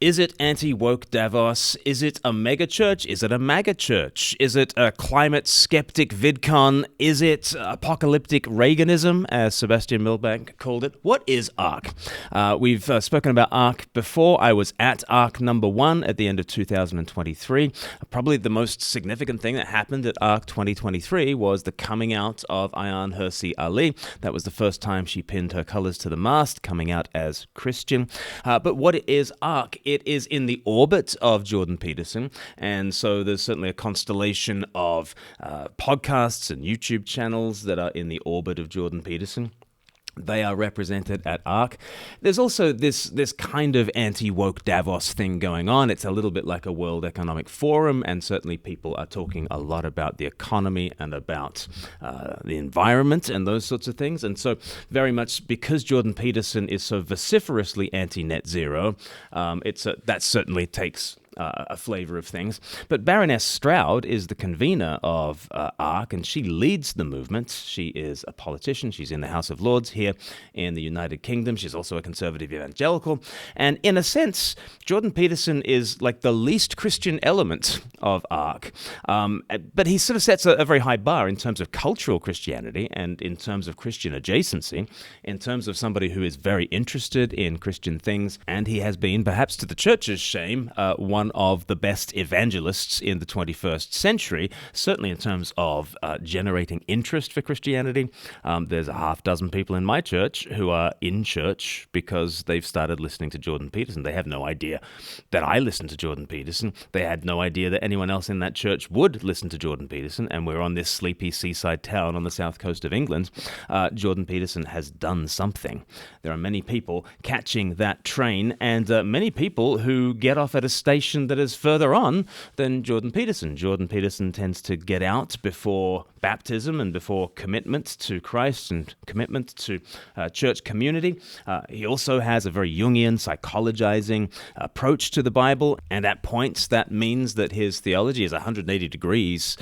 Is it anti-woke Davos? Is it a megachurch? Is it a MAGA church? Is it a climate skeptic VidCon? Is it apocalyptic Reaganism, as Sebastian Milbank called it? What is ARC? We've spoken about ARC before. I was at ARC number 1 at the end of 2023. Probably the most significant thing that happened at ARC 2023 was the coming out of Ayaan Hirsi Ali. That was the first time she pinned her colors to the mast, coming out as Christian. But what is ARC? It is in the orbit of Jordan Peterson, and so there's certainly a constellation of podcasts and YouTube channels that are in the orbit of Jordan Peterson. They are represented at ARC. There's also this kind of anti-woke Davos thing going on. It's a little bit like a World Economic Forum, and certainly people are talking a lot about the economy and about the environment and those sorts of things. And so very much because Jordan Peterson is so vociferously anti-net zero, that certainly takes a flavor of things. But Baroness Stroud is the convener of ARC, and she leads the movement. She is a politician. She's in the House of Lords here in the United Kingdom. She's also a conservative evangelical. And in a sense, Jordan Peterson is like the least Christian element of ARC. But he sort of sets a very high bar in terms of cultural Christianity and in terms of Christian adjacency, in terms of somebody who is very interested in Christian things. And he has been, perhaps to the church's shame, one of the best evangelists in the 21st century, certainly in terms of generating interest for Christianity. There's a half dozen people in my church who are in church because they've started listening to Jordan Peterson. They have no idea that I listen to Jordan Peterson. They had no idea that anyone else in that church would listen to Jordan Peterson, and we're on this sleepy seaside town on the south coast of England. Jordan Peterson has done something. There are many people catching that train, and many people who get off at a station that is further on than Jordan Peterson. Jordan Peterson tends to get out before baptism and before commitment to Christ and commitment to church community. He also has a very Jungian, psychologizing approach to the Bible, and at points that means that his theology is 180 degrees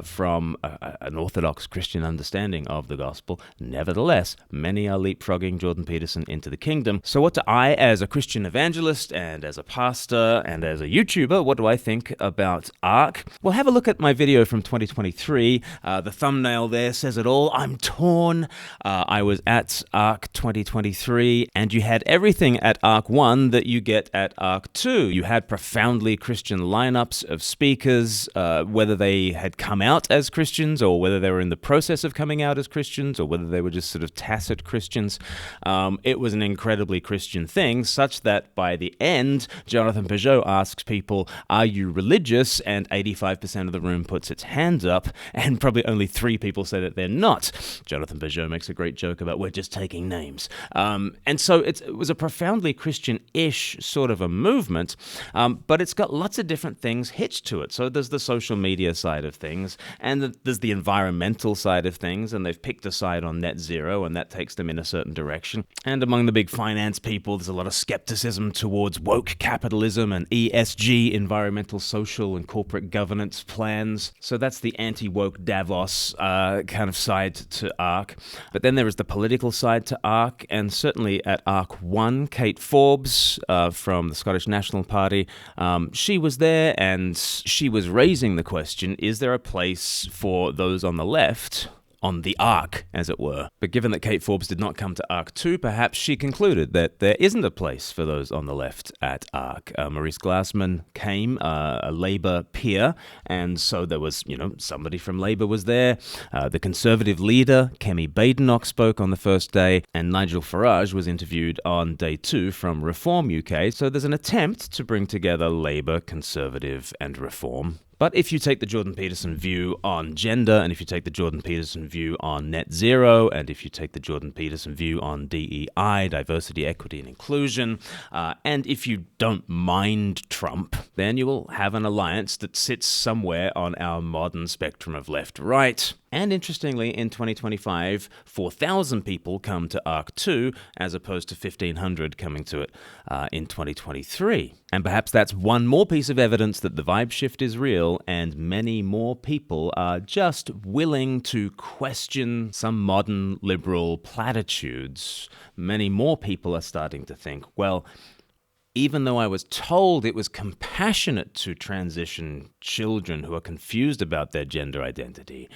from an orthodox Christian understanding of the gospel. Nevertheless, many are leapfrogging Jordan Peterson into the kingdom. So what do I, as a Christian evangelist and as a pastor and as a YouTuber, what do I think about ARC? Well, have a look at my video from 2023. The thumbnail there says it all. I'm torn. I was at ARC 2023, and you had everything at ARC 1 that you get at ARC 2. You had profoundly Christian lineups of speakers, whether they had come out as Christians or whether they were in the process of coming out as Christians or whether they were just sort of tacit Christians. It was an incredibly Christian thing, such that by the end, Jonathan Peugeot asks people, "Are you religious?" And 85% of the room puts its hands up, and probably only 3 people say that they're not. Jonathan Peugeot makes a great joke about, we're just taking names. And so it was a profoundly Christian-ish sort of a movement, but it's got lots of different things hitched to it. So there's the social media side of things, and there's the environmental side of things, and they've picked a side on net zero, and that takes them in a certain direction. And among the big finance people, there's a lot of skepticism towards woke capitalism and ESG, environmental, social, and corporate governance plans. So that's the anti-woke Davos kind of side to ARC. But then there is the political side to ARC, and certainly at ARC 1, Kate Forbes from the Scottish National Party, she was there, and she was raising the question, is there a place for those on the left on the arc, as it were? But given that Kate Forbes did not come to ARC 2, perhaps she concluded that there isn't a place for those on the left at ARC. Maurice Glassman came, a Labour peer, and so there was, somebody from Labour was there. The Conservative leader, Kemi Badenoch, spoke on the first day, and Nigel Farage was interviewed on day 2 from Reform UK. So there's an attempt to bring together Labour, Conservative, and Reform. But if you take the Jordan Peterson view on gender, and if you take the Jordan Peterson view on net zero, and if you take the Jordan Peterson view on DEI, diversity, equity, and inclusion, and if you don't mind Trump, then you will have an alliance that sits somewhere on our modern spectrum of left-right. And interestingly, in 2025, 4,000 people come to ARC 2 as opposed to 1,500 coming to it in 2023. And perhaps that's one more piece of evidence that the vibe shift is real, and many more people are just willing to question some modern liberal platitudes. Many more people are starting to think, well, even though I was told it was compassionate to transition children who are confused about their gender identity,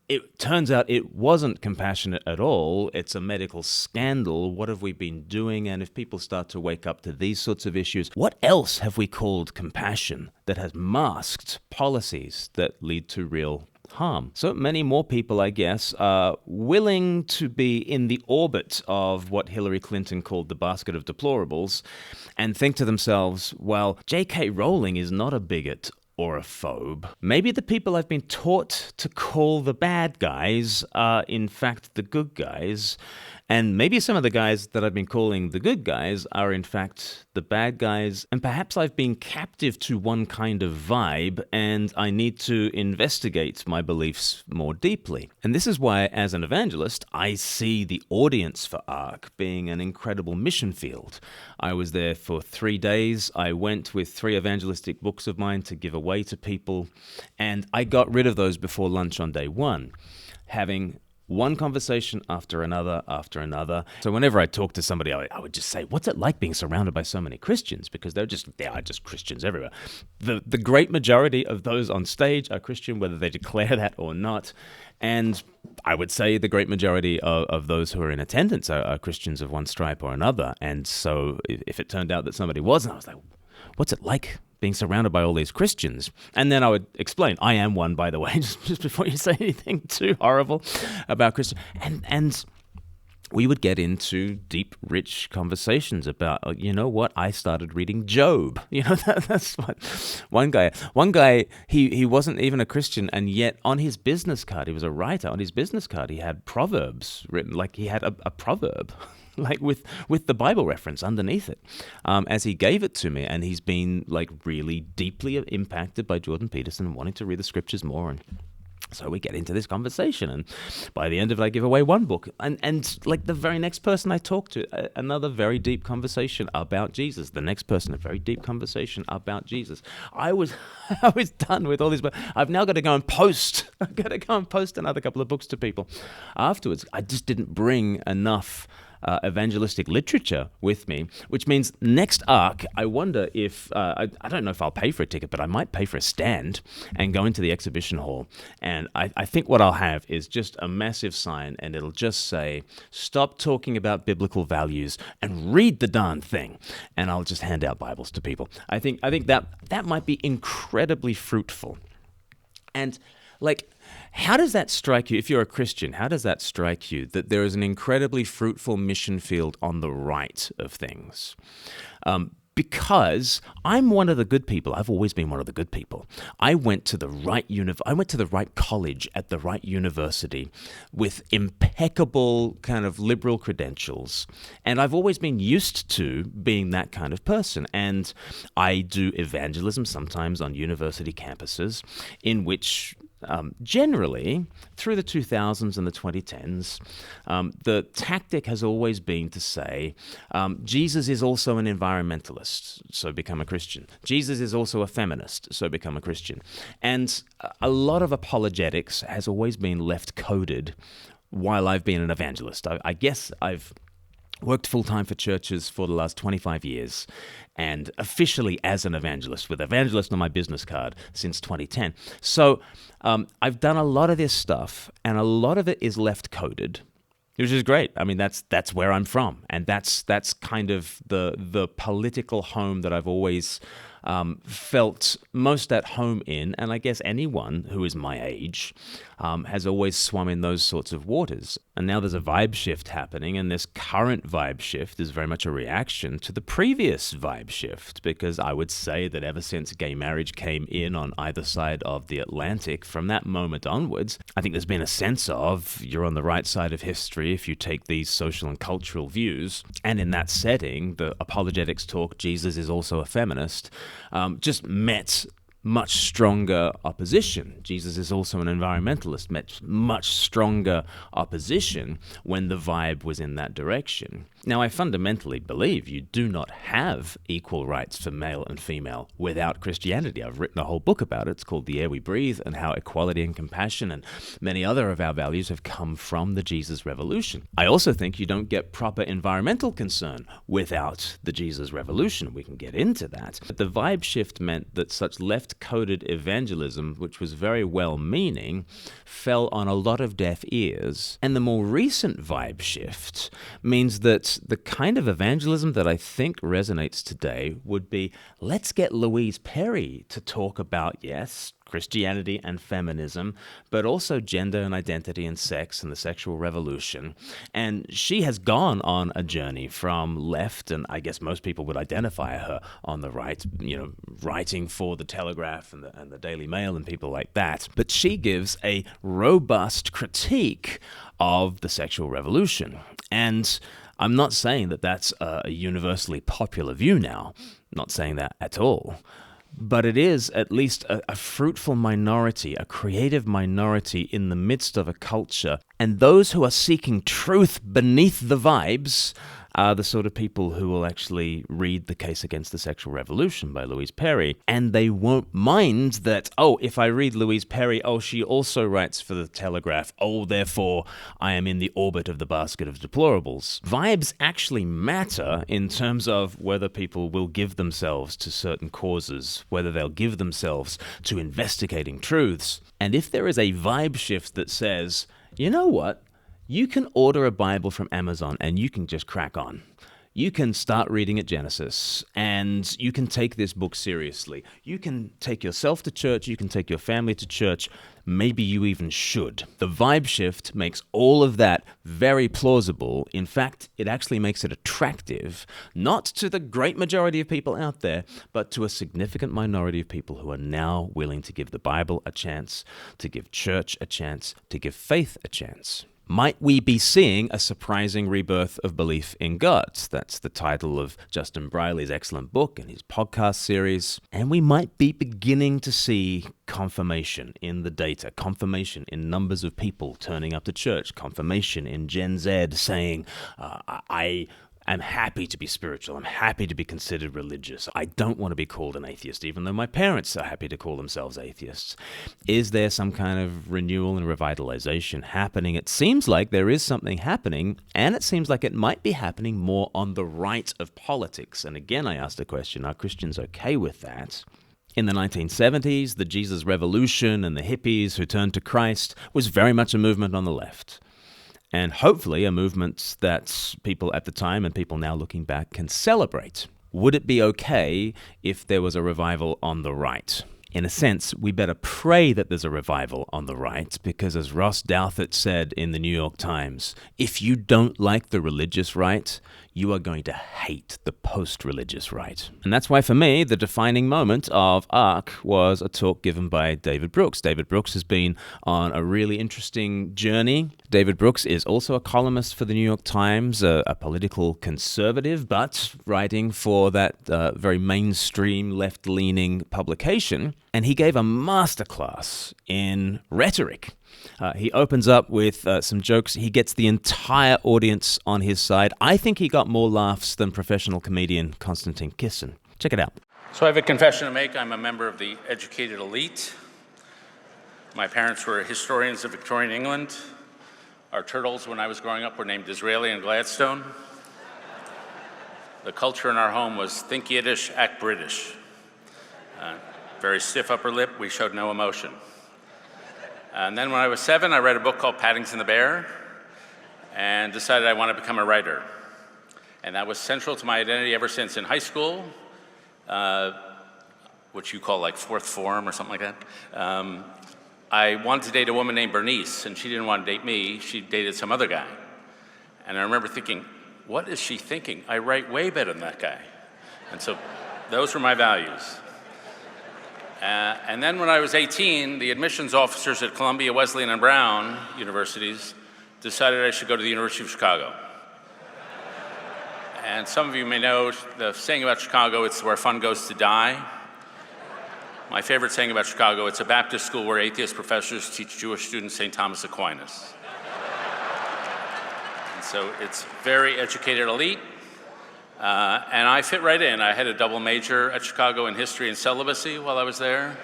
it turns out it wasn't compassionate at all. It's a medical scandal. What have we been doing? And if people start to wake up to these sorts of issues, what else have we called compassion that has masked policies that lead to real harm? So many more people, I guess, are willing to be in the orbit of what Hillary Clinton called the basket of deplorables and think to themselves, well, J.K. Rowling is not a bigot or a phobe. Maybe the people I've been taught to call the bad guys are in fact the good guys, and maybe some of the guys that I've been calling the good guys are in fact the bad guys, and perhaps I've been captive to one kind of vibe and I need to investigate my beliefs more deeply. And this is why, as an evangelist, I see the audience for ARC being an incredible mission field. I was there for 3 days. I went with 3 evangelistic books of mine to give away to people, and I got rid of those before lunch on day 1, having one conversation after another. So whenever I talk to somebody, I would just say, what's it like being surrounded by so many Christians? Because there are just Christians everywhere. The great majority of those on stage are Christian, whether they declare that or not. And I would say the great majority of those who are in attendance are Christians of one stripe or another. And so if it turned out that somebody wasn't, I was like, what's it like being surrounded by all these Christians? And then I would explain, I am one, by the way, just before you say anything too horrible about Christians. And we would get into deep, rich conversations about, you know what, I started reading Job. You know, that's what one guy, he wasn't even a Christian, and yet on his business card, he was a writer, on his business card, he had proverbs written, like he had a proverb, like with the Bible reference underneath it, as he gave it to me. And he's been like really deeply impacted by Jordan Peterson and wanting to read the scriptures more. And so we get into this conversation, and by the end of it, I give away one book. And like the very next person I talk to, another very deep conversation about Jesus. The next person, a very deep conversation about Jesus. I was done with all this, but I've now got to go and post. I've got to go and post another couple of books to people afterwards. I just didn't bring enough evangelistic literature with me, which means next ARC, I wonder if, I don't know if I'll pay for a ticket, but I might pay for a stand and go into the exhibition hall. And I think what I'll have is just a massive sign, and it'll just say, stop talking about biblical values and read the darn thing. And I'll just hand out Bibles to people. I think that might be incredibly fruitful. And like, how does that strike you? If you're a Christian, how does that strike you that there is an incredibly fruitful mission field on the right of things? Because I'm one of the good people. I've always been one of the good people. I went to the right college at the right university with impeccable kind of liberal credentials. And I've always been used to being that kind of person. And I do evangelism sometimes on university campuses, in which generally, through the 2000s and the 2010s, the tactic has always been to say, Jesus is also an environmentalist, so become a Christian. Jesus is also a feminist, so become a Christian. And a lot of apologetics has always been left-coded while I've been an evangelist. I guess I've worked full-time for churches for the last 25 years, and officially as an evangelist, with evangelist on my business card since 2010. So I've done a lot of this stuff, and a lot of it is left-coded, which is great. I mean, that's where I'm from, and that's kind of the political home that I've always felt most at home in. And I guess anyone who is my age has always swum in those sorts of waters. And now there's a vibe shift happening, and this current vibe shift is very much a reaction to the previous vibe shift, because I would say that ever since gay marriage came in on either side of the Atlantic, from that moment onwards, I think there's been a sense of you're on the right side of history if you take these social and cultural views. And in that setting, the apologetics talk, Jesus is also a feminist, just met much stronger opposition. Jesus is also an environmentalist, met much stronger opposition when the vibe was in that direction. Now, I fundamentally believe you do not have equal rights for male and female without Christianity. I've written a whole book about it. It's called The Air We Breathe, and how equality and compassion and many other of our values have come from the Jesus Revolution. I also think you don't get proper environmental concern without the Jesus Revolution. We can get into that. But the vibe shift meant that such left-coded evangelism, which was very well-meaning, fell on a lot of deaf ears. And the more recent vibe shift means that the kind of evangelism that I think resonates today would be, let's get Louise Perry to talk about, yes, Christianity and feminism, but also gender and identity and sex and the sexual revolution. And she has gone on a journey from left, and I guess most people would identify her on the right, writing for the Telegraph and the Daily Mail and people like that. But she gives a robust critique of the sexual revolution. And I'm not saying that that's a universally popular view now. I'm not saying that at all. But it is at least a fruitful minority, a creative minority in the midst of a culture. And those who are seeking truth beneath the vibes are the sort of people who will actually read The Case Against the Sexual Revolution by Louise Perry. And they won't mind that, if I read Louise Perry, she also writes for the Telegraph. Therefore, I am in the orbit of the basket of deplorables. Vibes actually matter in terms of whether people will give themselves to certain causes, whether they'll give themselves to investigating truths. And if there is a vibe shift that says, you know what? You can order a Bible from Amazon and you can just crack on. You can start reading at Genesis and you can take this book seriously. You can take yourself to church. You can take your family to church. Maybe you even should. The vibe shift makes all of that very plausible. In fact, it actually makes it attractive, not to the great majority of people out there, but to a significant minority of people who are now willing to give the Bible a chance, to give church a chance, to give faith a chance. Might we be seeing a surprising rebirth of belief in God? That's the title of Justin Briley's excellent book and his podcast series. And we might be beginning to see confirmation in the data, confirmation in numbers of people turning up to church, confirmation in Gen Z saying, I'm happy to be spiritual. I'm happy to be considered religious. I don't want to be called an atheist, even though my parents are happy to call themselves atheists. Is there some kind of renewal and revitalization happening? It seems like there is something happening, and it seems like it might be happening more on the right of politics. And again, I asked the question, are Christians okay with that? In the 1970s, the Jesus Revolution and the hippies who turned to Christ was very much a movement on the left. And hopefully a movement that people at the time and people now looking back can celebrate. Would it be okay if there was a revival on the right? In a sense, we better pray that there's a revival on the right, because as Ross Douthat said in the New York Times, if you don't like the religious right, you are going to hate the post-religious right. And that's why, for me, the defining moment of ARC was a talk given by David Brooks. David Brooks has been on a really interesting journey. David Brooks is also a columnist for the New York Times, a political conservative, but writing for that very mainstream left-leaning publication. And he gave a masterclass in rhetoric. He opens up with some jokes. He gets the entire audience on his side. I think he got more laughs than professional comedian Konstantin Kisin. Check it out. So I have a confession to make. I'm a member of the educated elite. My parents were historians of Victorian England. Our turtles, when I was growing up, were named Disraeli and Gladstone. The culture in our home was think Yiddish, act British. Very stiff upper lip, we showed no emotion. And then when I was 7, I read a book called Paddington the Bear and decided I want to become a writer. And that was central to my identity ever since. In high school, which you call like fourth form or something like that, I wanted to date a woman named Bernice, and she didn't want to date me. She dated some other guy. And I remember thinking, what is she thinking? I write way better than that guy. And so those were my values. And then when I was 18, the admissions officers at Columbia, Wesleyan, and Brown universities decided I should go to the University of Chicago. And some of you may know the saying about Chicago, it's where fun goes to die. My favorite saying about Chicago, it's a Baptist school where atheist professors teach Jewish students St. Thomas Aquinas. And so it's very educated elite, and I fit right in. I had a double major at Chicago in history and celibacy while I was there.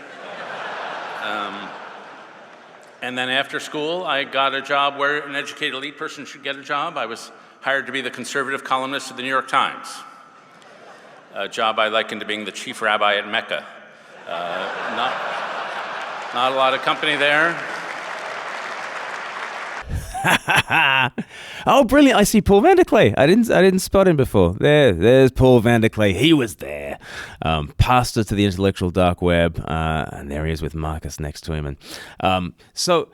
And then after school, I got a job where an educated elite person should get a job. I was hired to be the conservative columnist of the New York Times, a job I likened to being the chief rabbi at Mecca. Not a lot of company there. Oh, brilliant! I see Paul van der Klee. I didn't spot him before. There's Paul van der Klee. He was there, pastor to the intellectual dark web, and there he is with Marcus next to him. And so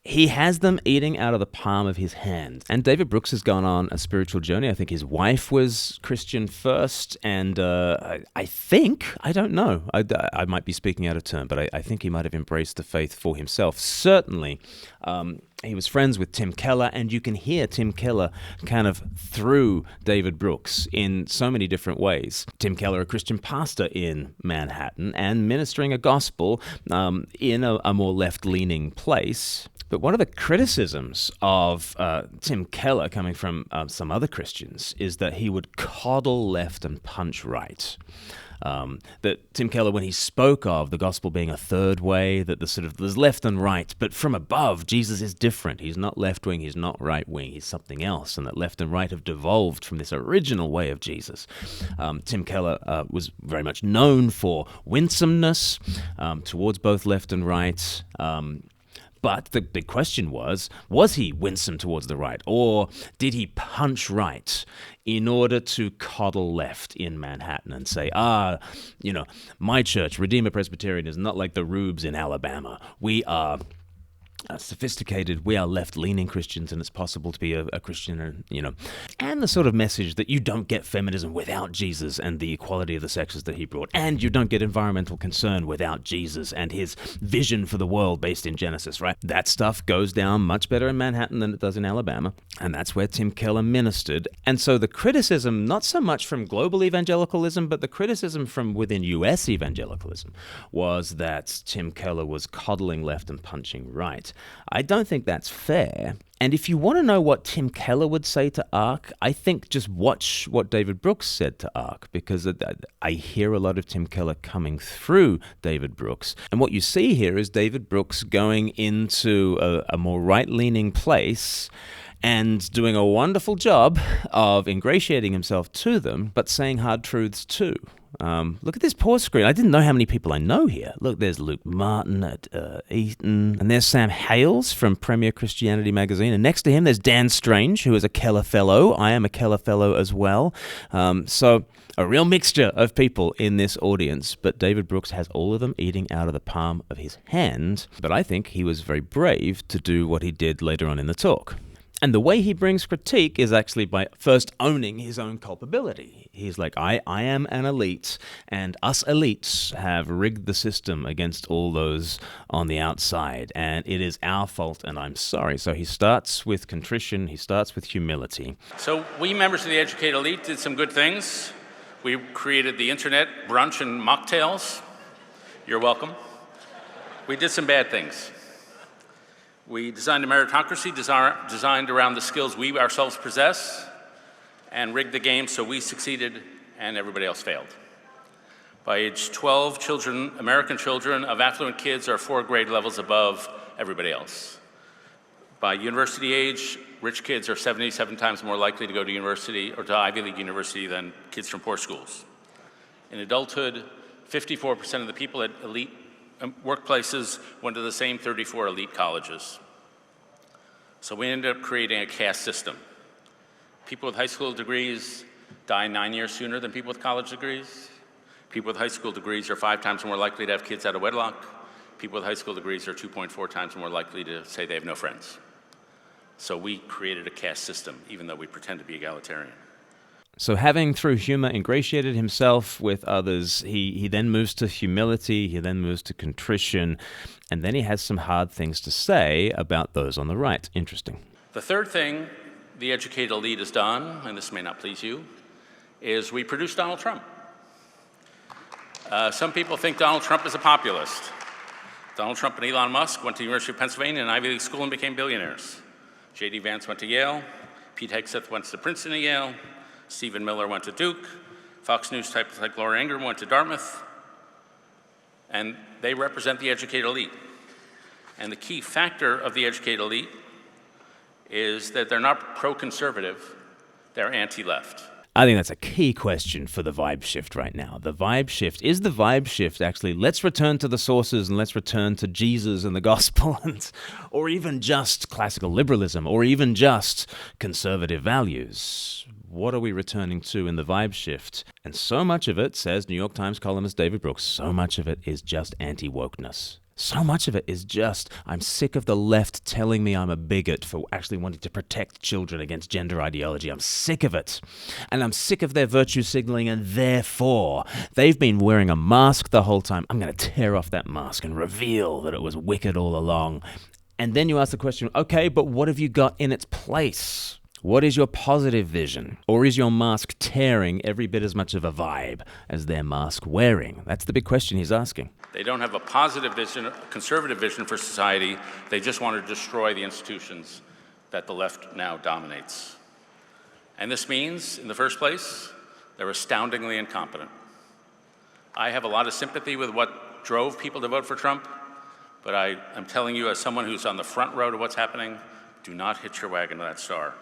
he has them eating out of the palm of his hand. And David Brooks has gone on a spiritual journey. I think his wife was Christian first, and I think, I don't know, I might be speaking out of turn, but I think he might have embraced the faith for himself. Certainly, he was friends with Tim Keller, and you can hear Tim Keller kind of through David Brooks in so many different ways. Tim Keller, a Christian pastor in Manhattan, and ministering a gospel in a more left-leaning place. But one of the criticisms of Tim Keller, coming from some other Christians, is that he would coddle left and punch right. That Tim Keller, when he spoke of the gospel being a third way, that there's left and right, but from above, Jesus is different. He's not left-wing, he's not right-wing, he's something else, and that left and right have devolved from this original way of Jesus. Tim Keller was very much known for winsomeness towards both left and right. But the big question was he winsome towards the right, or did he punch right in order to coddle left in Manhattan and say, my church, Redeemer Presbyterian, is not like the Rubes in Alabama. We are sophisticated, we are left-leaning Christians, and it's possible to be a Christian, and the sort of message that you don't get feminism without Jesus and the equality of the sexes that he brought, and you don't get environmental concern without Jesus and his vision for the world based in Genesis, right? That stuff goes down much better in Manhattan than it does in Alabama, and that's where Tim Keller ministered. And so the criticism, not so much from global evangelicalism, but the criticism from within U.S. evangelicalism was that Tim Keller was coddling left and punching right. I don't think that's fair. And if you want to know what Tim Keller would say to ARC, I think just watch what David Brooks said to ARC, because I hear a lot of Tim Keller coming through David Brooks. And what you see here is David Brooks going into a more right-leaning place and doing a wonderful job of ingratiating himself to them, but saying hard truths too. Look at this pause screen. I didn't know how many people I know here. Look, there's Luke Martin at Eton, and there's Sam Hales from Premier Christianity magazine, and next to him there's Dan Strange, who is a Keller Fellow. I am a Keller Fellow as well. So a real mixture of people in this audience, but David Brooks has all of them eating out of the palm of his hand. But I think he was very brave to do what he did later on in the talk. And the way he brings critique is actually by first owning his own culpability. He's like, I am an elite, and us elites have rigged the system against all those on the outside, and it is our fault, and I'm sorry. So he starts with contrition, he starts with humility. So we members of the educated elite did some good things. We created the internet brunch and mocktails. You're welcome. We did some bad things. We designed a meritocracy designed around the skills we ourselves possess, and rigged the game so we succeeded and everybody else failed. By age 12, American children of affluent kids are 4 grade levels above everybody else. By university age, rich kids are 77 times more likely to go to university or to Ivy League university than kids from poor schools. In adulthood, 54% of the people at elite workplaces went to the same 34 elite colleges. So we ended up creating a caste system. People with high school degrees die 9 years sooner than people with college degrees. People with high school degrees are 5 times more likely to have kids out of wedlock. People with high school degrees are 2.4 times more likely to say they have no friends. So we created a caste system, even though we pretend to be egalitarian. So having, through humor, ingratiated himself with others, he then moves to humility, he then moves to contrition, and then he has some hard things to say about those on the right. Interesting. The third thing the educated elite has done, and this may not please you, is we produced Donald Trump. Some people think Donald Trump is a populist. Donald Trump and Elon Musk went to the University of Pennsylvania and Ivy League school and became billionaires. J.D. Vance went to Yale. Pete Hegseth went to Princeton and Yale. Stephen Miller went to Duke. Fox News types like Laura Ingraham went to Dartmouth. And they represent the educated elite. And the key factor of the educated elite is that they're not pro-conservative, they're anti-left. I think that's a key question for the vibe shift right now. The vibe shift, is the vibe shift actually, let's return to the sources and let's return to Jesus and the gospel, or even just classical liberalism, or even just conservative values? What are we returning to in the vibe shift? And so much of it, says New York Times columnist David Brooks, so much of it is just anti-wokeness. So much of it is just, I'm sick of the left telling me I'm a bigot for actually wanting to protect children against gender ideology. I'm sick of it. And I'm sick of their virtue signaling, and therefore, they've been wearing a mask the whole time. I'm going to tear off that mask and reveal that it was wicked all along. And then you ask the question, okay, but what have you got in its place? What is your positive vision? Or is your mask tearing every bit as much of a vibe as their mask wearing? That's the big question he's asking. They don't have a positive vision, a conservative vision for society. They just want to destroy the institutions that the left now dominates. And this means, in the first place, they're astoundingly incompetent. I have a lot of sympathy with what drove people to vote for Trump, but I'm telling you, as someone who's on the front row to what's happening, do not hitch your wagon to that star.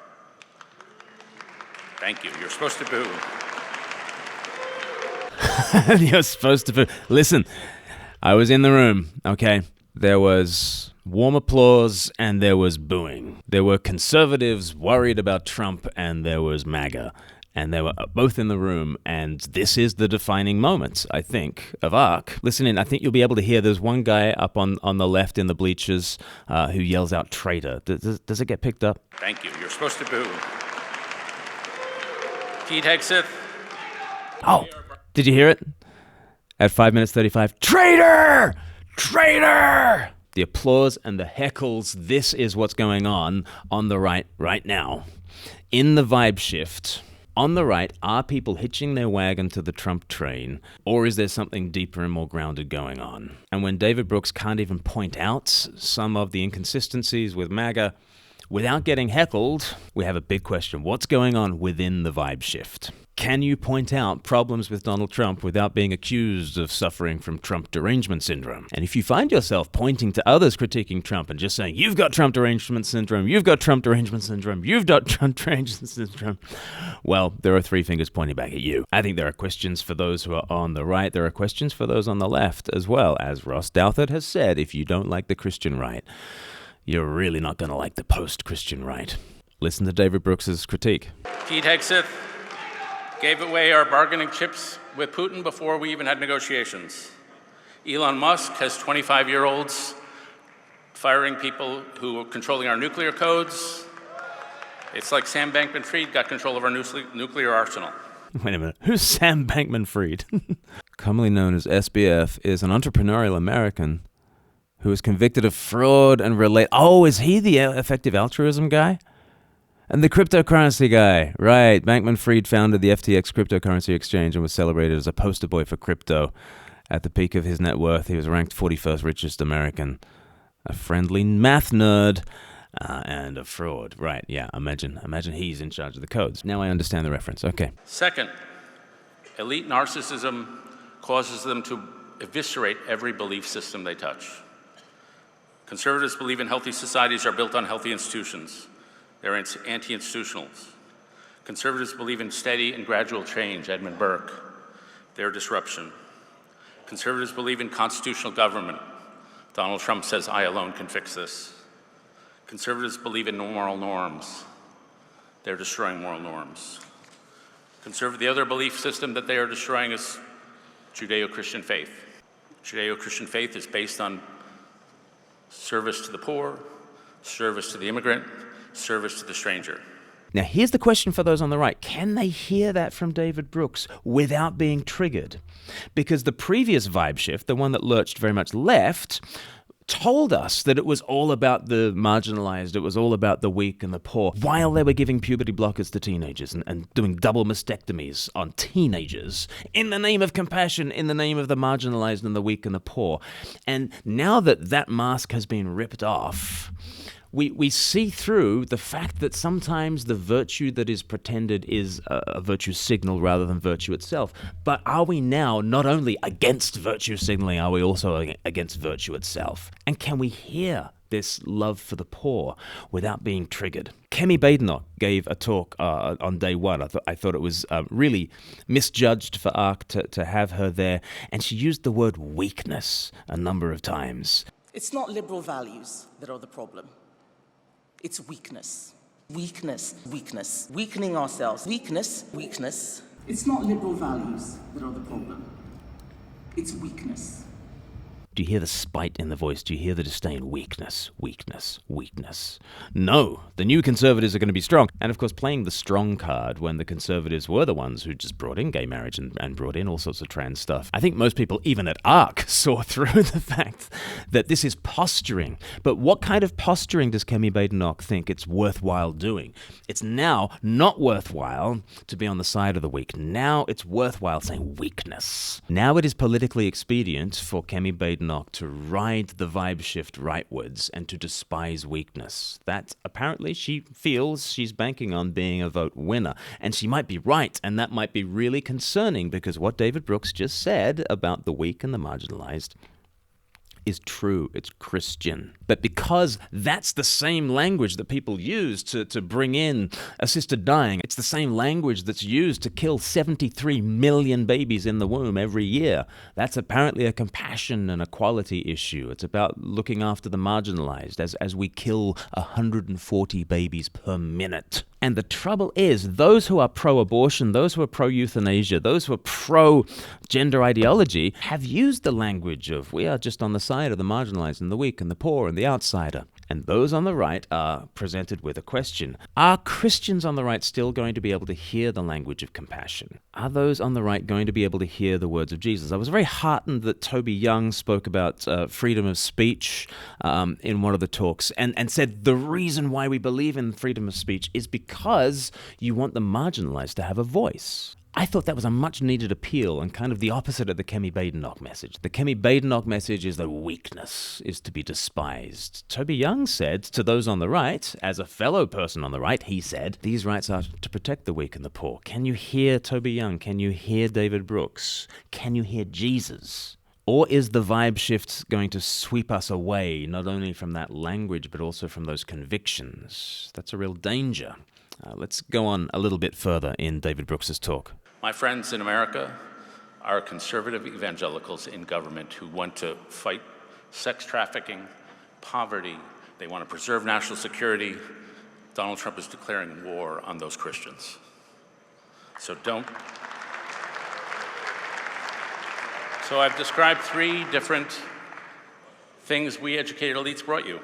Thank you. You're supposed to boo. You're supposed to boo. Listen, I was in the room, okay? There was warm applause and there was booing. There were conservatives worried about Trump and there was MAGA. And they were both in the room, and this is the defining moment, I think, of ARC. Listen in, I think you'll be able to hear there's one guy up on the left in the bleachers who yells out traitor. Does it get picked up? Thank you. You're supposed to boo. Pete Hegseth. Oh, did you hear it? At 5 minutes 35, traitor! Traitor! The applause and the heckles, this is what's going on the right now. In the vibe shift, on the right, are people hitching their wagon to the Trump train, or is there something deeper and more grounded going on? And when David Brooks can't even point out some of the inconsistencies with MAGA, without getting heckled, we have a big question. What's going on within the vibe shift? Can you point out problems with Donald Trump without being accused of suffering from Trump derangement syndrome? And if you find yourself pointing to others critiquing Trump and just saying, you've got Trump derangement syndrome, you've got Trump derangement syndrome, you've got Trump derangement syndrome, well, there are three fingers pointing back at you. I think there are questions for those who are on the right. There are questions for those on the left as well. As Ross Douthat has said, if you don't like the Christian right, you're really not going to like the post-Christian right. Listen to David Brooks's critique. Pete Hegseth gave away our bargaining chips with Putin before we even had negotiations. Elon Musk has 25-year-olds firing people who are controlling our nuclear codes. It's like Sam Bankman-Fried got control of our nuclear arsenal. Wait a minute. Who's Sam Bankman-Fried? Commonly known as SBF, is an entrepreneurial American who was convicted of fraud and Oh, is he the effective altruism guy? And the cryptocurrency guy, right. Bankman-Fried founded the FTX cryptocurrency exchange and was celebrated as a poster boy for crypto. At the peak of his net worth, he was ranked 41st richest American. A friendly math nerd and a fraud. Right, yeah, imagine he's in charge of the codes. Now I understand the reference, okay. Second, elite narcissism causes them to eviscerate every belief system they touch. Conservatives believe in healthy societies are built on healthy institutions. They're anti-institutionals. Conservatives believe in steady and gradual change, Edmund Burke. They're disruption. Conservatives believe in constitutional government. Donald Trump says, I alone can fix this. Conservatives believe in moral norms. They're destroying moral norms. The other belief system that they are destroying is Judeo-Christian faith. Judeo-Christian faith is based on service to the poor, service to the immigrant, service to the stranger. Now, here's the question for those on the right. Can they hear that from David Brooks without being triggered? Because the previous vibe shift, the one that lurched very much left, told us that it was all about the marginalized, it was all about the weak and the poor, while they were giving puberty blockers to teenagers and doing double mastectomies on teenagers in the name of compassion, in the name of the marginalized and the weak and the poor. And now that that mask has been ripped off, we see through the fact that sometimes the virtue that is pretended is a virtue signal rather than virtue itself. But are we now not only against virtue signaling, are we also against virtue itself? And can we hear this love for the poor without being triggered? Kemi Badenoch gave a talk on day one. I thought it was really misjudged for ARC to have her there. And she used the word weakness a number of times. It's not liberal values that are the problem. It's weakness. Weakness, weakness. Weakening ourselves. Weakness, weakness. It's not liberal values that are the problem. It's weakness. Do you hear the spite in the voice? Do you hear the disdain? Weakness, weakness, weakness. No, the new Conservatives are going to be strong. And of course, playing the strong card when the Conservatives were the ones who just brought in gay marriage and brought in all sorts of trans stuff. I think most people, even at ARC, saw through the fact that this is posturing. But what kind of posturing does Kemi Badenoch think it's worthwhile doing? It's now not worthwhile to be on the side of the weak. Now it's worthwhile saying weakness. Now it is politically expedient for Kemi Badenoch to ride the vibe shift rightwards and to despise weakness. That apparently she feels she's banking on being a vote winner. And she might be right, and that might be really concerning, because what David Brooks just said about the weak and the marginalized is true. It's Christian. But because that's the same language that people use to bring in assisted dying, it's the same language that's used to kill 73 million babies in the womb every year. That's apparently a compassion and equality issue. It's about looking after the marginalized as we kill 140 babies per minute. And the trouble is, those who are pro-abortion, those who are pro-euthanasia, those who are pro-gender ideology have used the language of we are just on the side of the marginalized and the weak and the poor and the outsider. And those on the right are presented with a question. Are Christians on the right still going to be able to hear the language of compassion? Are those on the right going to be able to hear the words of Jesus? I was very heartened that Toby Young spoke about freedom of speech in one of the talks and said the reason why we believe in freedom of speech is because you want the marginalized to have a voice. I thought that was a much-needed appeal and kind of the opposite of the Kemi Badenoch message. The Kemi Badenoch message is that weakness is to be despised. Toby Young said to those on the right, as a fellow person on the right, he said, these rights are to protect the weak and the poor. Can you hear Toby Young? Can you hear David Brooks? Can you hear Jesus? Or is the vibe shift going to sweep us away, not only from that language, but also from those convictions? That's a real danger. Let's go on a little bit further in David Brooks's talk. My friends in America are conservative evangelicals in government who want to fight sex trafficking, poverty. They want to preserve national security. Donald Trump is declaring war on those Christians. So I've described three different things we educated elites brought you.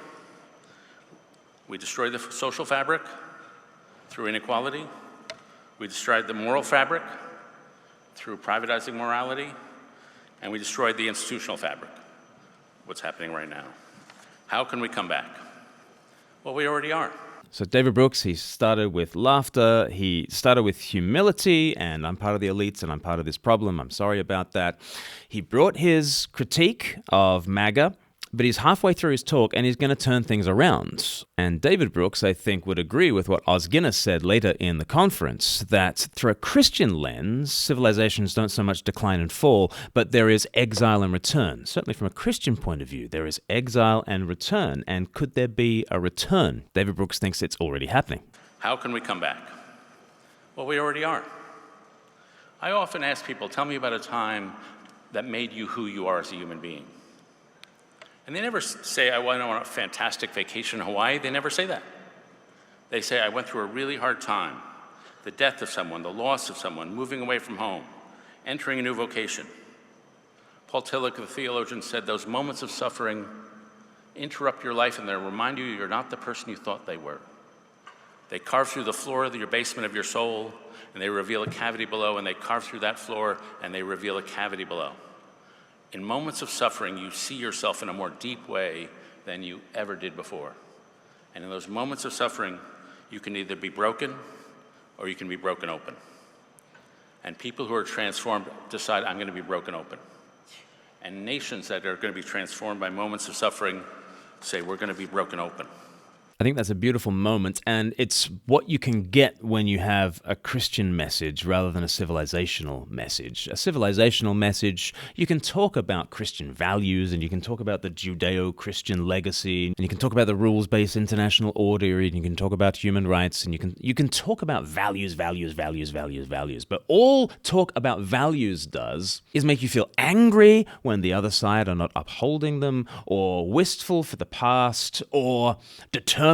We destroyed the social fabric through inequality. We destroyed the moral fabric through privatizing morality, and we destroyed the institutional fabric, what's happening right now. How can we come back? Well, we already are. So David Brooks, he started with laughter, he started with humility, and I'm part of the elites and I'm part of this problem, I'm sorry about that. He brought his critique of MAGA, but he's halfway through his talk and he's going to turn things around. And David Brooks, I think, would agree with what Os Guinness said later in the conference, that through a Christian lens, civilizations don't so much decline and fall, but there is exile and return. Certainly from a Christian point of view, there is exile and return. And could there be a return? David Brooks thinks it's already happening. How can we come back? Well, we already are. I often ask people, tell me about a time that made you who you are as a human being. And they never say, I went on a fantastic vacation in Hawaii. They never say that. They say, I went through a really hard time. The death of someone, the loss of someone, moving away from home, entering a new vocation. Paul Tillich, the theologian, said those moments of suffering interrupt your life and they remind you you're not the person you thought they were. They carve through the floor of your basement of your soul and they reveal a cavity below, and they carve through that floor and they reveal a cavity below. In moments of suffering, you see yourself in a more deep way than you ever did before. And in those moments of suffering, you can either be broken or you can be broken open. And people who are transformed decide, I'm going to be broken open. And nations that are going to be transformed by moments of suffering say, we're going to be broken open. I think that's a beautiful moment, and it's what you can get when you have a Christian message rather than a civilizational message. A civilizational message, you can talk about Christian values, and you can talk about the Judeo-Christian legacy, and you can talk about the rules-based international order, and you can talk about human rights, and you can talk about values. But all talk about values does is make you feel angry when the other side are not upholding them, or wistful for the past, or determined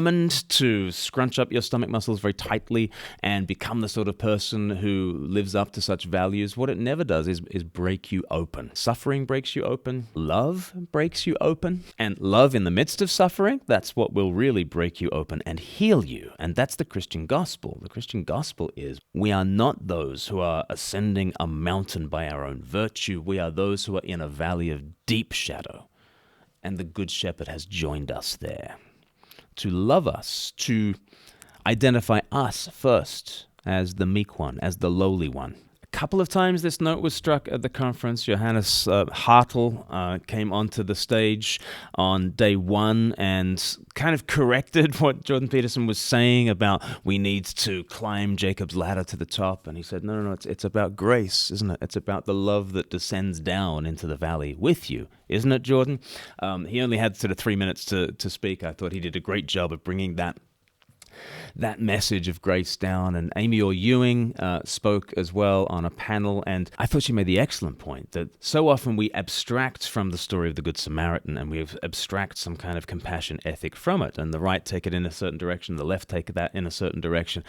to scrunch up your stomach muscles very tightly and become the sort of person who lives up to such values. What it never does is break you open. Suffering breaks you open. Love breaks you open. And love in the midst of suffering, that's what will really break you open and heal you. And that's the Christian gospel. The Christian gospel is we are not those who are ascending a mountain by our own virtue. We are those who are in a valley of deep shadow. And the Good Shepherd has joined us there to love us, to identify us first as the meek one, as the lowly one. A couple of times this note was struck at the conference. Johannes Hartl came onto the stage on day one and kind of corrected what Jordan Peterson was saying about we need to climb Jacob's ladder to the top. And he said, no, it's about grace, isn't it? It's about the love that descends down into the valley with you. Isn't it, Jordan? He only had sort of 3 minutes to speak. I thought he did a great job of bringing that message of grace down. And Amy Orr Ewing spoke as well on a panel, and I thought she made the excellent point that so often we abstract from the story of the Good Samaritan, and we abstract some kind of compassion ethic from it, and the right take it in a certain direction, the left take that in a certain direction.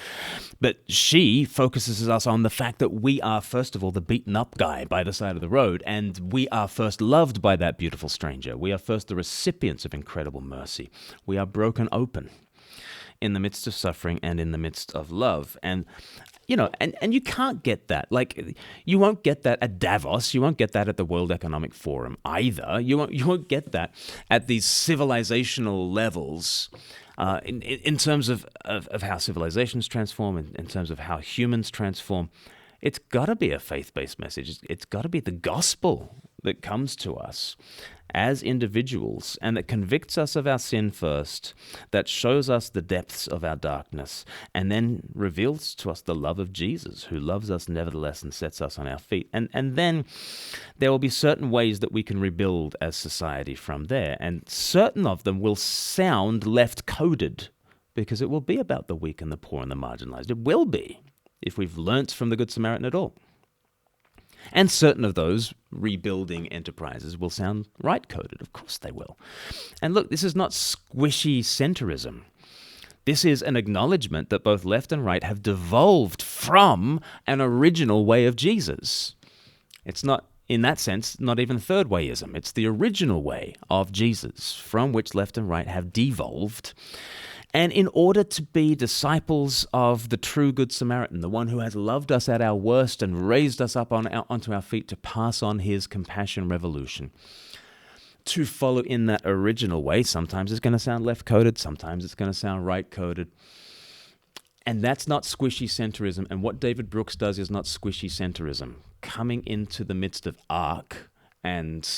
But she focuses us on the fact that we are, first of all, the beaten up guy by the side of the road, and we are first loved by that beautiful stranger. We are first the recipients of incredible mercy. We are broken open in the midst of suffering and in the midst of love. And, you know, and you can't get that. Like, you won't get that at Davos. You won't get that at the World Economic Forum either. You won't get that at these civilizational levels in terms of how civilizations transform, in terms of how humans transform. It's got to be a faith-based message. It's got to be the gospel that comes to us as individuals and that convicts us of our sin first, that shows us the depths of our darkness, and then reveals to us the love of Jesus, who loves us nevertheless and sets us on our feet. And then there will be certain ways that we can rebuild as society from there, and certain of them will sound left-coded because it will be about the weak and the poor and the marginalized. It will be, if we've learnt from the Good Samaritan at all. And certain of those rebuilding enterprises will sound right-coded. Of course they will. And look, this is not squishy centrism. This is an acknowledgement that both left and right have devolved from an original way of Jesus. It's not, in that sense, not even third wayism. It's the original way of Jesus from which left and right have devolved. And in order to be disciples of the true Good Samaritan, the one who has loved us at our worst and raised us up onto our feet to pass on his compassion revolution, to follow in that original way, sometimes it's going to sound left-coded, sometimes it's going to sound right-coded. And that's not squishy centrism. And what David Brooks does is not squishy centrism. Coming into the midst of ARC and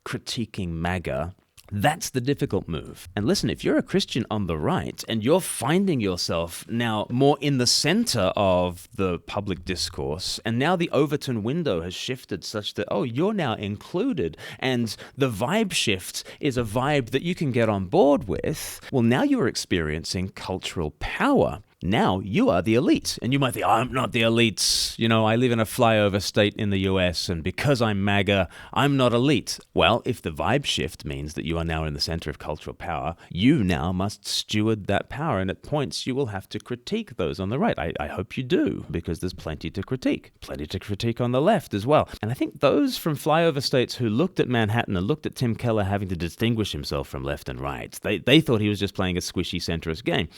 critiquing MAGA, that's the difficult move. And listen, if you're a Christian on the right and you're finding yourself now more in the center of the public discourse, and now the Overton window has shifted such that, you're now included, and the vibe shift is a vibe that you can get on board with, well, now you're experiencing cultural power. Now you are the elite. And you might think, I'm not the elite. You know, I live in a flyover state in the US, and because I'm MAGA, I'm not elite. Well, if the vibe shift means that you are now in the center of cultural power, you now must steward that power. And at points, you will have to critique those on the right. I hope you do, because there's plenty to critique on the left as well. And I think those from flyover states who looked at Manhattan and looked at Tim Keller having to distinguish himself from left and right, they thought he was just playing a squishy centrist game.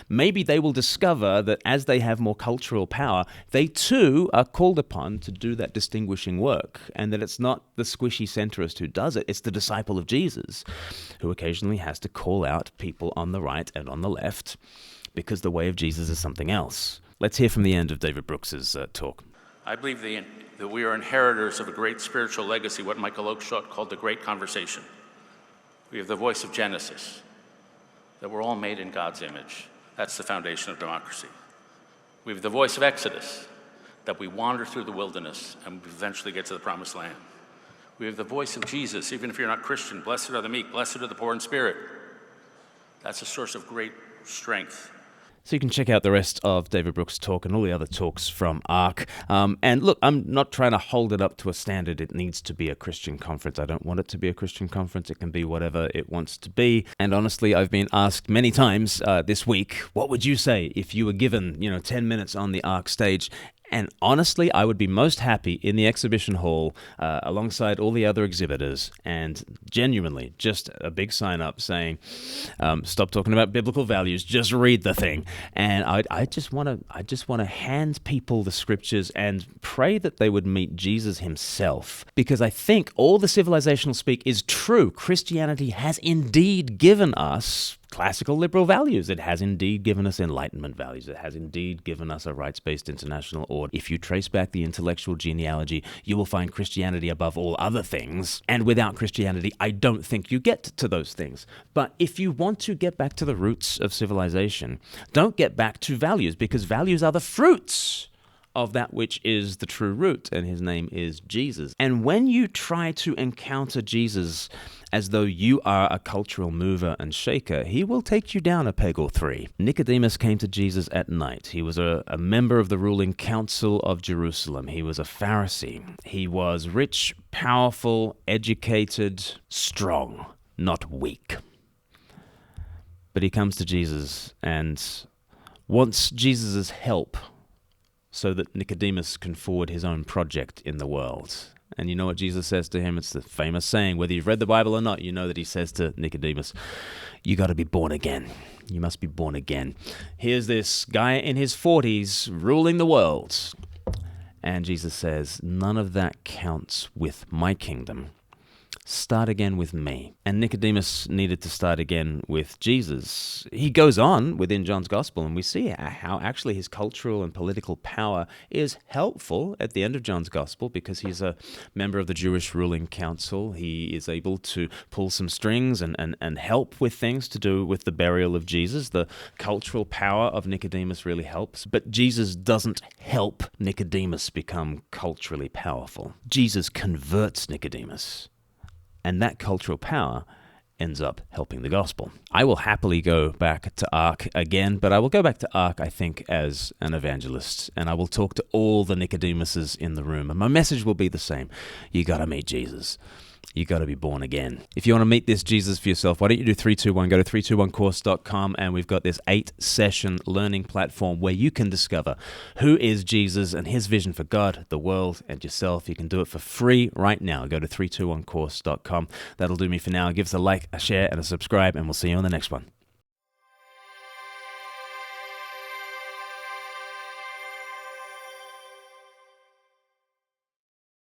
Maybe they will discover discover that as they have more cultural power, they too are called upon to do that distinguishing work, and that it's not the squishy centrist who does it, it's the disciple of Jesus who occasionally has to call out people on the right and on the left, because the way of Jesus is something else. Let's hear from the end of David Brooks's talk. I believe that we are inheritors of a great spiritual legacy, what Michael Oakeshott called the Great Conversation. We have the voice of Genesis, that we're all made in God's image. That's the foundation of democracy. We have the voice of Exodus, that we wander through the wilderness and eventually get to the promised land. We have the voice of Jesus, even if you're not Christian, blessed are the meek, blessed are the poor in spirit. That's a source of great strength. So you can check out the rest of David Brooks' talk and all the other talks from ARC. And look, I'm not trying to hold it up to a standard. It needs to be a Christian conference. I don't want it to be a Christian conference. It can be whatever it wants to be. And honestly, I've been asked many times this week, what would you say if you were given, 10 minutes on the ARC stage? And honestly, I would be most happy in the exhibition hall alongside all the other exhibitors, and genuinely just a big sign up saying, stop talking about biblical values, just read the thing. And I just want to hand people the scriptures and pray that they would meet Jesus himself, because I think all the civilizational speak is true. Christianity has indeed given us classical liberal values. It has indeed given us Enlightenment values. It has indeed given us a rights-based international order. If you trace back the intellectual genealogy, you will find Christianity above all other things. And without Christianity, I don't think you get to those things. But if you want to get back to the roots of civilization, don't get back to values, because values are the fruits of that which is the true root, and his name is Jesus. And when you try to encounter Jesus as though you are a cultural mover and shaker, he will take you down a peg or three. Nicodemus came to Jesus at night. He was a member of the ruling council of Jerusalem. He was a Pharisee. He was rich, powerful, educated, strong, not weak. But he comes to Jesus and wants Jesus' help so that Nicodemus can forward his own project in the world. And you know what Jesus says to him? It's the famous saying, whether you've read the Bible or not, you know that he says to Nicodemus, you got to be born again. You must be born again. Here's this guy in his 40s ruling the world. And Jesus says, none of that counts with my kingdom. Start again with me. And Nicodemus needed to start again with Jesus. He goes on within John's gospel, and we see how actually his cultural and political power is helpful at the end of John's gospel, because he's a member of the Jewish ruling council. He is able to pull some strings and help with things to do with the burial of Jesus. The cultural power of Nicodemus really helps, but Jesus doesn't help Nicodemus become culturally powerful. Jesus converts Nicodemus. And that cultural power ends up helping the gospel. I will happily go back to ARC again, but I will go back to ARC, I think, as an evangelist, and I will talk to all the Nicodemuses in the room, and my message will be the same. You got to meet Jesus. You got to be born again. If you want to meet this Jesus for yourself, why don't you do 321? Go to 321course.com, and we've got this 8-session learning platform where you can discover who is Jesus and his vision for God, the world, and yourself. You can do it for free right now. Go to 321course.com. That'll do me for now. Give us a like, a share, and a subscribe, and we'll see you on the next one.